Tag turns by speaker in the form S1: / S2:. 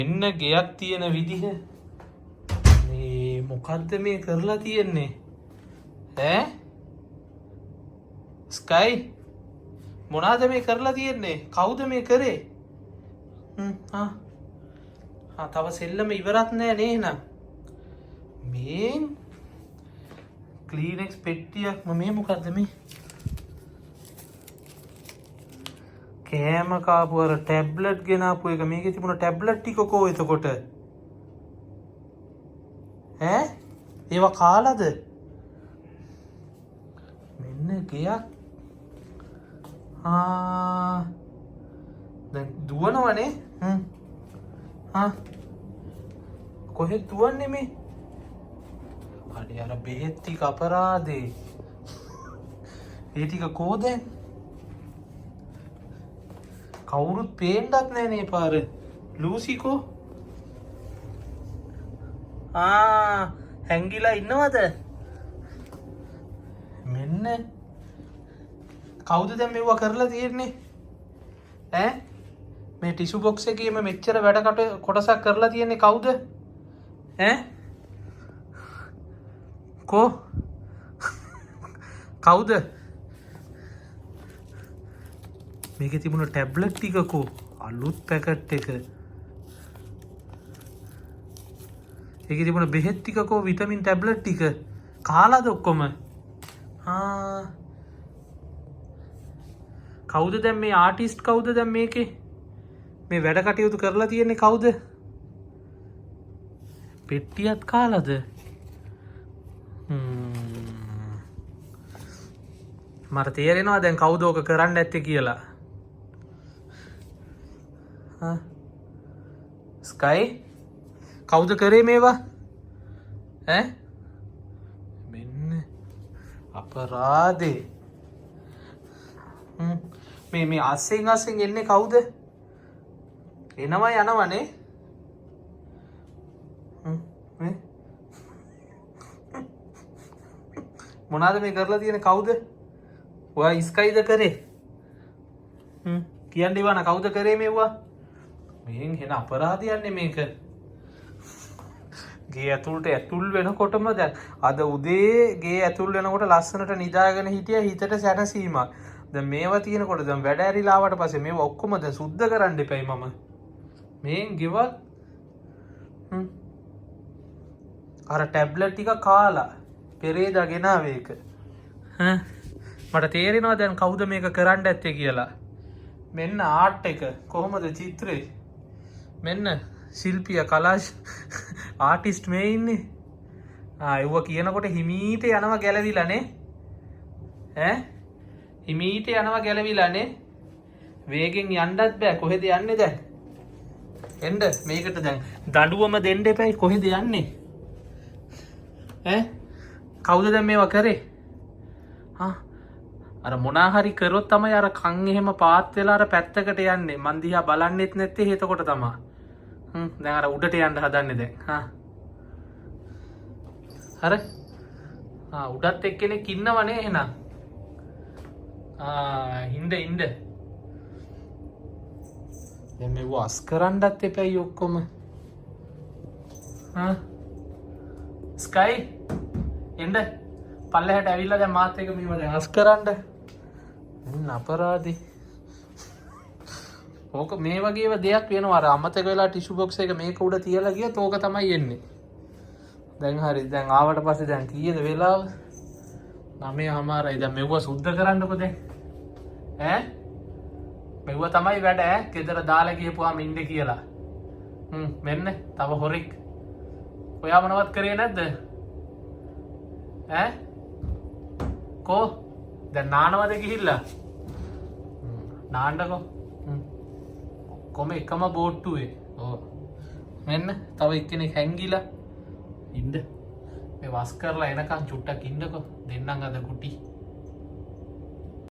S1: එන්න ගෙයක් තියෙන විදිහ මේ මොකද්ද මේ කරලා තියෙන්නේ ඈ ස්කයි මොනවාද මේ කරලා තියෙන්නේ කවුද මේ කරේ තව සෙල්ලම ඉවරත් නෑ නේ එහෙනම් මේ ක්ලීනෙක්ස් පෙට්ටියක් මේ මොකද්ද මේ කෑම කාපු අර ටැබ්ලට් ගෙනාපු එක මේකේ තිබුණ ටැබ්ලට් ටික කෝ එතකොට ඈ ඒවා කාලාද මෙන්න ගියක් දැන් දුවනවනේ කොහෙද දුවන්නේ මේ අනේ අර බෙහෙත් ටික අපරාදේ ඒ ටික කෝ දැන් කවුරුත් පේන්නත් නෑ නේ පාර ලූසිකෝ හැංගිලා ඉන්නවද මෙන්න කවුද දැන් මෙව්වා කරලා තියෙන්නේ ඈ මේ ටිෂු බොක්ස් එකේම මෙච්චර වැඩ කොටසක් කරලා තියෙන්නේ කවුද ඈ කෝ කවුද මේකේ තිබුණ ටැබ්ලට් ටික කෝ අලුත් පැකට් එක ඒකේ තිබුණ බෙහෙත් ටික කෝ විටමින් ටැබ්ලට් ටික කාලාද ඔක්කොම කවුද දැන් මේ ආටිස්ට් කවුද දැන් මේකේ මේ වැඩ කටයුතු කරලා තියෙන්නේ කවුද පෙට්ටියත් කාලාද මට තේරෙනවා දැන් කවුද ඕක කරන්න ඇත්තේ කියලා ස්කයි කවුද කරේ මේවා ඈ මෙන්න අපරාදේ මේ අස්සෙන් එන්නේ කවුද එනවා යනවනේ මොනවාද මේ කරලා තියෙන්නේ කවුද ඔයා ස්කයිද කරේ කියන්න ඉවන කවුද කරේ මෙව්වා මෙහෙන් හෙන අපරාධයන්නේ මේක ගේ ඇතුළට ඇතුල් වෙනකොටම දැන් අද උදේ ගේ ඇතුල් වෙනකොට ලස්සනට නිදාගෙන හිටිය හිතට සැනසීමක් දැන් මේවා තියෙනකොට දැන් වැඩ ඇරිලා ආවට පස්සේ මේවා ඔක්කොම දැන් සුද්ධ කරන්න එපයි මම මේන් ගෙවත් අර ටැබ්ලට් ටික කාලා පෙරේදා ගෙනාවේ ඒක මට තේරෙනවා දැන් කවුද මේක කරන්න ඇත්තේ කියලා මෙන්න ආර්ට් එක කොහොමද චිත්‍රේ මෙන්න ශිල්පිය කලාශ් ආටිස්ට් මේ ඉන්නේ එව්ව කියනකොට හිමීට යනවා ගැලවිලානේ ඈ හිමීට යනවා ගැලවිලානේ වේගෙන් යන්නත් බෑ කොහෙද යන්නේ දැන් එන්න මේකට දැන් දඬුවම දෙන්න එපයි කොහෙද යන්නේ ඈ කවුද දැන් මේවා කරේ අර මොනා හරි කරොත් තමයි අර කන් එහෙම පාත් වෙලා අර පැත්තකට යන්නේ මන් දිහා බලන්නෙත් නැත්තේ එතකොට තමයි දැන් අර උඩට යන්න හදන්නේ දැන් හරි උඩත් එක්කෙනෙක් ඉන්නවනේ එහෙනම් ඉන්න දැන් මේව අස් කරන්නත් එපයි ඔක්කොම ස්කයි එන්න පල්ලෙහාට ඇවිල්ලා දැන් මාත් එක්ක මේව දැන් අස් කරන්න අපරාධි ඕක මේ වගේව දෙයක් වෙනවා අර අමතක වෙලා ටිෂු බොක්ස් එක මේක උඩ තියලා ගියත් ඕක තමයි එන්නේ දැන් හරි දැන් ආවට පස්සේ දැන් කීයද වෙලාව 9:00යි දැන් මෙව්ව සුද්ධ කරන්නකො දැන් ඈ මෙව්ව තමයි වැඩ ගෙදර දාලා ගිහපුවාම ඉන්නේ කියලා මෙන්න තව හොරෙක් ඔයා මොනවත් කරේ නැද්ද ඈ කෝ දැන් නානවද ගිහිල්ලා නාන්නකෝ කොම එකම බෝට්ටුවේ මෙන්න තව එක්කෙනෙක් හැංගිලා ඉන්න මේ වස් කරලා එනකන් චුට්ටක් ඉන්නකෝ දෙන්නම් අද කුටි